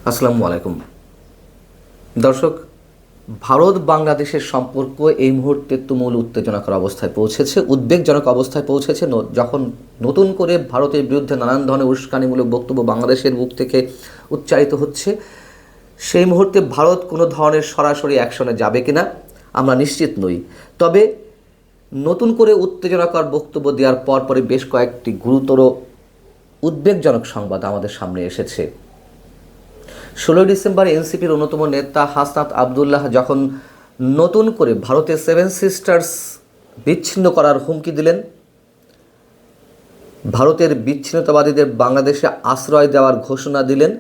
আসসালামু আলাইকুম দর্শক। ভারত বাংলাদেশের সম্পর্ক এই মুহূর্তে তুমুল উত্তেজনাকর অবস্থায় পৌঁছেছে, উদ্বেগজনক অবস্থায় পৌঁছেছে। যখন নতুন করে ভারতের বিরুদ্ধে নানান ধরনের উস্কানিমূলক বক্তব্য বাংলাদেশের মুখ থেকে উচ্চারিত হচ্ছে, সেই মুহূর্তে ভারত কোনো ধরনের সরাসরি অ্যাকশনে যাবে কিনা আমরা নিশ্চিত নই। তবে নতুন করে উত্তেজনাকর বক্তব্য দেওয়ার পরপরই বেশ কয়েকটি গুরুতর উদ্বেগজনক সংবাদ আমাদের সামনে এসেছে। 16 ডিসেম্বর এনসিপির অন্যতম নেতা হাসনাত আবদুল্লাহ যখন নতুন করে ভারতের সেভেন সিস্টার্স বিচ্ছিন্ন করার হুমকি দিলেন, ভারতের বিচ্ছিন্নতাবাদীদের বাংলাদেশে আশ্রয় দেওয়ার ঘোষণা দিলেন,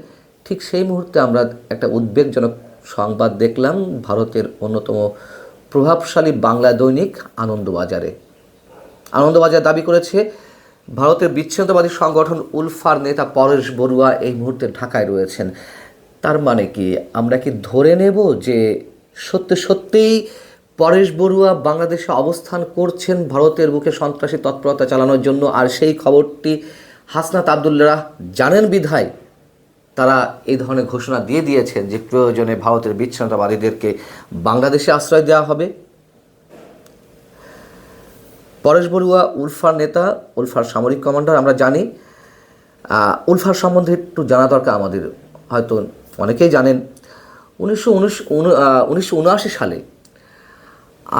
ঠিক সেই মুহূর্তে আমরা একটা উদ্বেগজনক সংবাদ দেখলাম ভারতের অন্যতম প্রভাবশালী বাংলা দৈনিক আনন্দবাজার দাবি করেছে ভারতের বিচ্ছিন্নতাবাদী সংগঠন উলফার নেতা পরেশ বড়ুয়া এই মুহূর্তে ঢাকায় রয়েছেন। তার মানে কি আমরা কি ধরে নেব যে সত্যিই পরেশ বড়ুয়া বাংলাদেশে অবস্থান করছেন ভারতের বুকে সন্ত্রাসী তৎপরতা চালানোর জন্য, আর সেই খবরটি হাসনাত আবদুল্লাহ জানেন বিধায় তারা এই ধরনের ঘোষণা দিয়ে দিয়েছেন যে প্রয়োজনে ভারতের বিচ্ছিন্নতাবাদীদেরকে বাংলাদেশে আশ্রয় দেওয়া হবে। পরেশ বড়ুয়া উলফার নেতা, উলফার সামরিক কমান্ডার। আমরা জানি উলফার সম্বন্ধে একটু জানা দরকার আমাদের, হয়তো অনেকেই জানেন 1979 সালে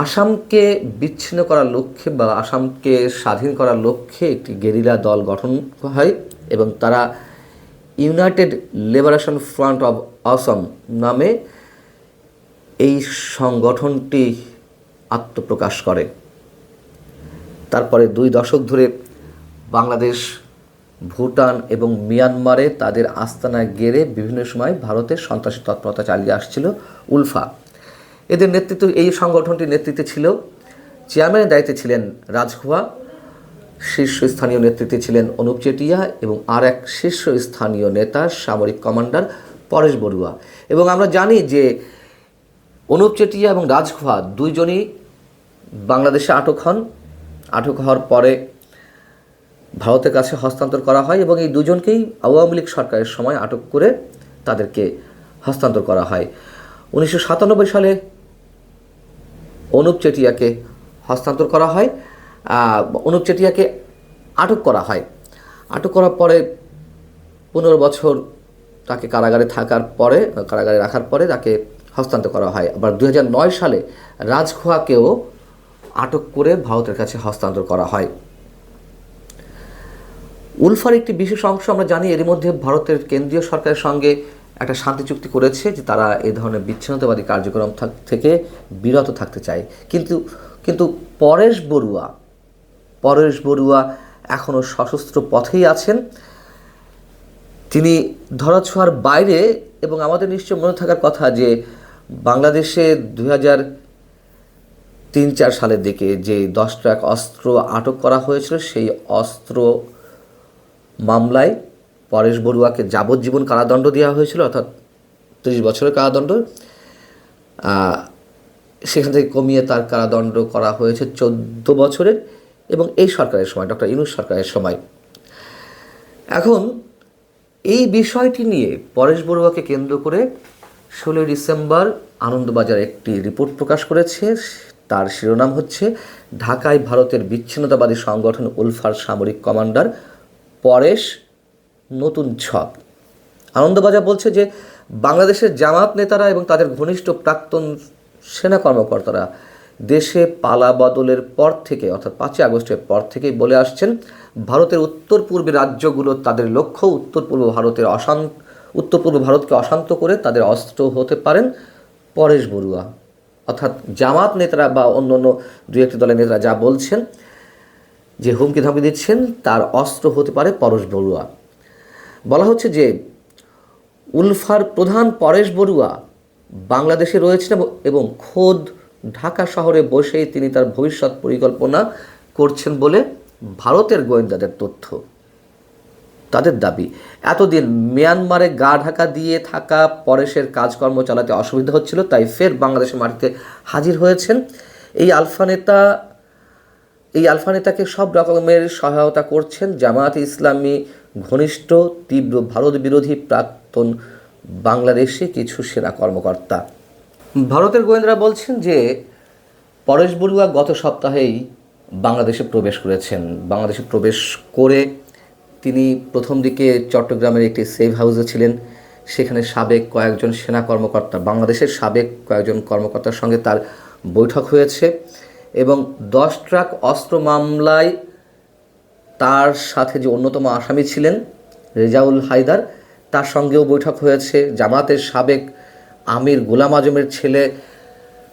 আসামকে বিচ্ছিন্ন করার লক্ষ্যে বা আসামকে স্বাধীন করার লক্ষ্যে একটি গেরিলা দল গঠন হয় এবং তারা United liberation front of Assam নামে এই সংগঠনটি আত্মপ্রকাশ করে। তারপরে 2 দশক ধরে বাংলাদেশ, ভুটান এবং মিয়ানমারে তাদের আস্তানা গেড়ে বিভিন্ন সময় ভারতের সন্ত্রাসী তৎপরতা চালিয়ে আসছিল উলফা। এদের নেতৃত্ব, এই সংগঠনটির নেতৃত্বে ছিল, চেয়ারম্যানের দায়িত্বে ছিলেন রাজখোয়া, শীর্ষস্থানীয় নেতৃত্বে ছিলেন অনুপ চেটিয়া এবং আর এক শীর্ষস্থানীয় নেতা সামরিক কমান্ডার পরেশ বড়ুয়া। এবং আমরা জানি যে অনুপ চেটিয়া এবং রাজখোয়া দুইজনই বাংলাদেশে আটক হওয়ার পরে ভারতের কাছে হস্তান্তর করা হয় এবং এই দুজনকেই আওয়ামী লীগ সরকারের সময় আটক করে তাদেরকে হস্তান্তর করা হয়। 1997 সালে অনুপ চেটিয়াকে হস্তান্তর করা হয়, অনুপ চেটিয়াকে আটক করা হয়। আটক করার পরে 15 বছর তাকে কারাগারে রাখার পরে তাকে হস্তান্তর করা হয়। আবার 2009 সালে রাজখোয়াকেও আটক করে ভারতের কাছে হস্তান্তর করা হয়। উলফার একটি বিশেষ অংশ আমরা জানি এর মধ্যে ভারতের কেন্দ্রীয় সরকারের সঙ্গে একটা শান্তি চুক্তি করেছে যে তারা এই ধরনের বিচ্ছিন্নতাবাদী কার্যক্রম থেকে বিরত থাকতে চায়। কিন্তু পরেশ বড়ুয়া এখনও সশস্ত্র পথেই আছেন। তিনি ধরাছোঁয়ার বাইরে এবং আমাদের নিশ্চয় মনে থাকার কথা যে বাংলাদেশে 2003-4 সালের দিকে যে 10 ট্রাক অস্ত্র আটক করা হয়েছিল, সেই অস্ত্র মামলায় পরেশ বড়ুয়াকে যাবজ্জীবন কারাদণ্ড দেওয়া হয়েছিল, অর্থাৎ 30 বছরের কারাদণ্ড। সেখান থেকে কমিয়ে তার কারাদণ্ড করা হয়েছে 14 বছরের এবং এই সরকারের সময়, ডক্টর ইউনূস সরকারের সময়। এখন এই বিষয়টি নিয়ে পরেশ বড়ুয়াকে কেন্দ্র করে 16 ডিসেম্বর আনন্দবাজার একটি রিপোর্ট প্রকাশ করেছে। তার শিরোনাম হচ্ছে ঢাকায় ভারতের বিচ্ছিন্নতাবাদী সংগঠন উলফার সামরিক কমান্ডার পরেশ নতুন ছক। আনন্দবাজার বলছে যে বাংলাদেশের জামাত নেতারা এবং তাদের ঘনিষ্ঠ প্রাক্তন সেনা কর্মকর্তারা দেশে পালা বদলের পর থেকে, অর্থাৎ 5 আগস্টের পর থেকেই বলে আসছেন ভারতের উত্তর পূর্বের রাজ্যগুলো তাদের লক্ষ্য। উত্তর পূর্ব ভারতকে অশান্ত করে তাদের অস্ত্র হতে পারেন পরেশ বড়ুয়া। অর্থাৎ জামাত নেতারা বা অন্য 2-1টি দলের নেতারা যা বলছেন, যে হুমকি ধামকি দিচ্ছেন, তার অস্ত্র হতে পারে পরেশ বড়ুয়া। বলা হচ্ছে যে উলফার প্রধান পরেশ বড়ুয়া বাংলাদেশে রয়েছেন এবং খোদ ঢাকা শহরে বসেই তিনি তার ভবিষ্যৎ পরিকল্পনা করছেন বলে ভারতের গোয়েন্দাদের তথ্য। তাদের দাবি, এতদিন মিয়ানমারে গা ঢাকা দিয়ে থাকা পরেশের কাজকর্ম চালাতে অসুবিধা হচ্ছিল, তাই ফের বাংলাদেশের মাটিতে হাজির হয়েছেন। এই আলফা নেতাকে সব রকমের সহায়তা করছেন জামায়াতে ইসলামী ঘনিষ্ঠ তীব্র ভারত বিরোধী প্রাক্তন বাংলাদেশি কিছু সেনা কর্মকর্তা। ভারতের গোয়েন্দারা বলছেন যে পরেশ বড়ুয়া গত সপ্তাহেই বাংলাদেশে প্রবেশ করেছেন। বাংলাদেশে প্রবেশ করে তিনি প্রথম দিকে চট্টগ্রামের একটি সেফ হাউসে ছিলেন। সেখানে সাবেক কয়েকজন সেনা কর্মকর্তা, বাংলাদেশের সাবেক কয়েকজন কর্মকর্তার সঙ্গে তার বৈঠক হয়েছে এবং 10 ট্রাক অস্ত্র মামলায় তার সাথে যে অন্যতম আসামি ছিলেন রেজাউল হায়দার, তার সঙ্গেও বৈঠক হয়েছে। জামাতের সাবেক আমির গোলাম আজমের ছেলে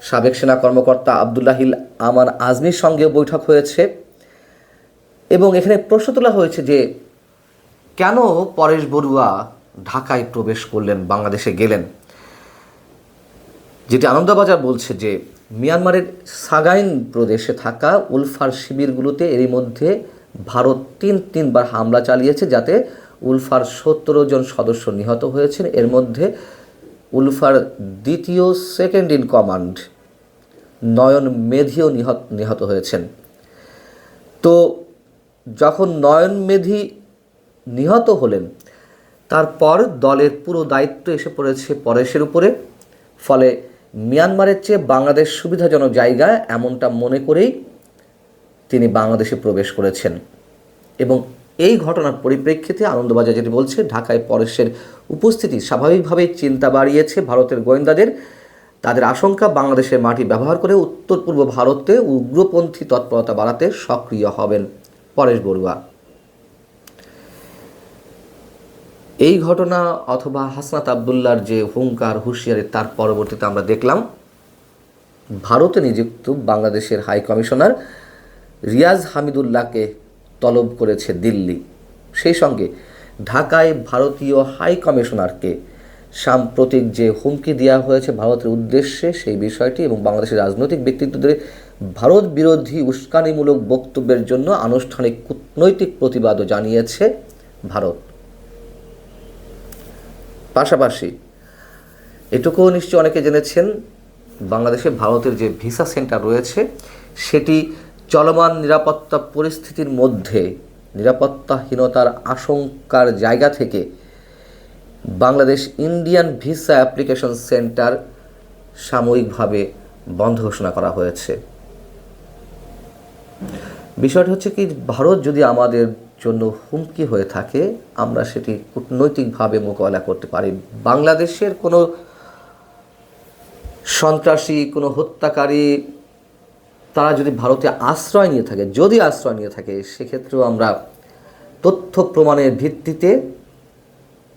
সাবেক সেনা কর্মকর্তা আবদুল্লাহিল আমান আজমির সঙ্গেও বৈঠক হয়েছে এবং এখানে প্রশ্ন তোলা হয়েছে যে কেন পরেশ বড়ুয়া ঢাকায় প্রবেশ করলেন, বাংলাদেশে গেলেন। যেটি আনন্দবাজার বলছে যে মিয়ানমারের সাগাইন প্রদেশে থাকা উলফার শিবিরগুলোতে এরই মধ্যে ভারত তিনবার হামলা চালিয়েছে, যাতে উলফার 17 জন সদস্য নিহত হয়েছেন। এর মধ্যে উলফার দ্বিতীয় সেকেন্ড ইন কমান্ড নয়ন মেধিও নিহত হয়েছেন। তো যখন নয়ন মেধি নিহত হলেন, তারপর দলের পুরো দায়িত্ব এসে পড়েছে পরেশের উপরে। ফলে মিয়ানমারের চেয়ে বাংলাদেশ সুবিধাজনক জায়গা এমনটা মনে করেই তিনি বাংলাদেশে প্রবেশ করেছেন এবং এই ঘটনার পরিপ্রেক্ষিতে আনন্দবাজার যেটি বলছে, ঢাকায় পরেশের উপস্থিতি স্বাভাবিকভাবেই চিন্তা বাড়িয়েছে ভারতের গোয়েন্দাদের। তাদের আশঙ্কা বাংলাদেশের মাটি ব্যবহার করে উত্তর পূর্ব ভারতে উগ্রপন্থী তৎপরতা বাড়াতে সক্রিয় হবেন পরেশ বড়ুয়া। এই ঘটনা অথবা হাসনাত আবদুল্লার যে হুঙ্কার হুঁশিয়ারি, তার পরবর্তীতে আমরা দেখলাম ভারতে নিযুক্ত বাংলাদেশের হাই কমিশনার রিয়াজ হামিদুল্লাহকে তলব করেছে দিল্লি। সেই সঙ্গে ঢাকায় ভারতীয় হাই কমিশনারকে সাম্প্রতিক যে হুমকি দেওয়া হয়েছে ভারতের উদ্দেশ্যে সেই বিষয়টি এবং বাংলাদেশের রাজনৈতিক ব্যক্তিত্বদের ভারত বিরোধী উস্কানিমূলক বক্তব্যের জন্য আনুষ্ঠানিক কূটনৈতিক প্রতিবাদও জানিয়েছে ভারত। পাশাপাশি এটুকুও নিশ্চয় অনেকে জেনেছেন, বাংলাদেশে ভারতের যে ভিসা সেন্টার রয়েছে সেটি চলমান নিরাপত্তা পরিস্থিতির মধ্যে নিরাপত্তাহীনতার আশঙ্কার জায়গা থেকে Bangladesh Indian visa application centre সাময়িকভাবে বন্ধ ঘোষণা করা হয়েছে। বিষয়টা হচ্ছে কি, ভারত যদি আমাদের জন্য হুমকি হয়ে থাকে আমরা সেটি কূটনৈতিকভাবে মোকাবেলা করতে পারি। বাংলাদেশের কোনো সন্ত্রাসী, কোনো হত্যাকারী তারা যদি ভারতে আশ্রয় নিয়ে থাকে, সেক্ষেত্রেও আমরা তথ্য প্রমাণের ভিত্তিতে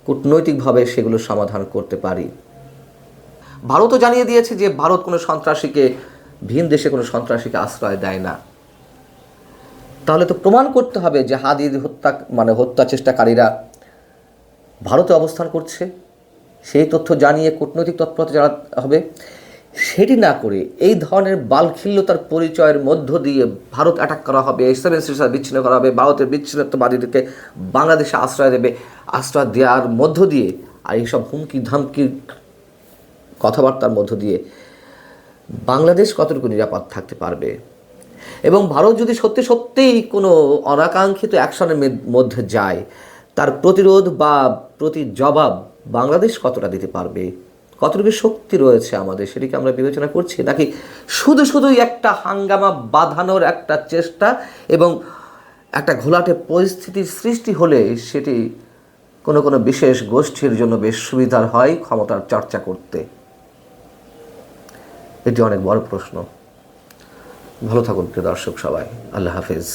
কূটনৈতিকভাবে সেগুলো সমাধান করতে পারি। ভারতও জানিয়ে দিয়েছে যে ভারত কোনো সন্ত্রাসীকে, ভিন দেশে কোনো সন্ত্রাসীকে আশ্রয় দেয় না। তাহলে তো প্রমাণ করতে হবে যে হাদির হত্যা চেষ্টাকারীরা ভারতে অবস্থান করছে। সেই তথ্য জানিয়ে কূটনৈতিক তৎপরতা জানাতে হবে। সেটি না করে এই ধরনের বালখিল্যতার পরিচয়ের মধ্য দিয়ে ভারত অ্যাটাক করা হবে, 7 সিস্টার বিচ্ছিন্ন করা হবে, ভারতের বিচ্ছিন্নতাবাদীদেরকে বাংলাদেশে আশ্রয় দেওয়ার মধ্য দিয়ে আর এইসব হুমকি ধামকির কথাবার্তার মধ্য দিয়ে বাংলাদেশ কতটুকু নিরাপদ থাকতে পারবে? এবং ভারত যদি সত্যিই কোনো অনাকাঙ্ক্ষিত অ্যাকশনের মধ্যে যায়, তার প্রতিরোধ বা জবাব বাংলাদেশ কতটা দিতে পারবে, কতটুকু শক্তি রয়েছে আমাদের, সেটিকে আমরা বিবেচনা করছি, নাকি শুধুই একটা হাঙ্গামা বাঁধানোর একটা চেষ্টা এবং একটা ঘোলাটে পরিস্থিতির সৃষ্টি হলে সেটি কোনো বিশেষ গোষ্ঠীর জন্য বেশ সুবিধার হয় ক্ষমতার চর্চা করতে? এটি অনেক বড় প্রশ্ন। ভালো থাকুন প্রিয় দর্শক সবাই। আল্লাহ হাফেজ।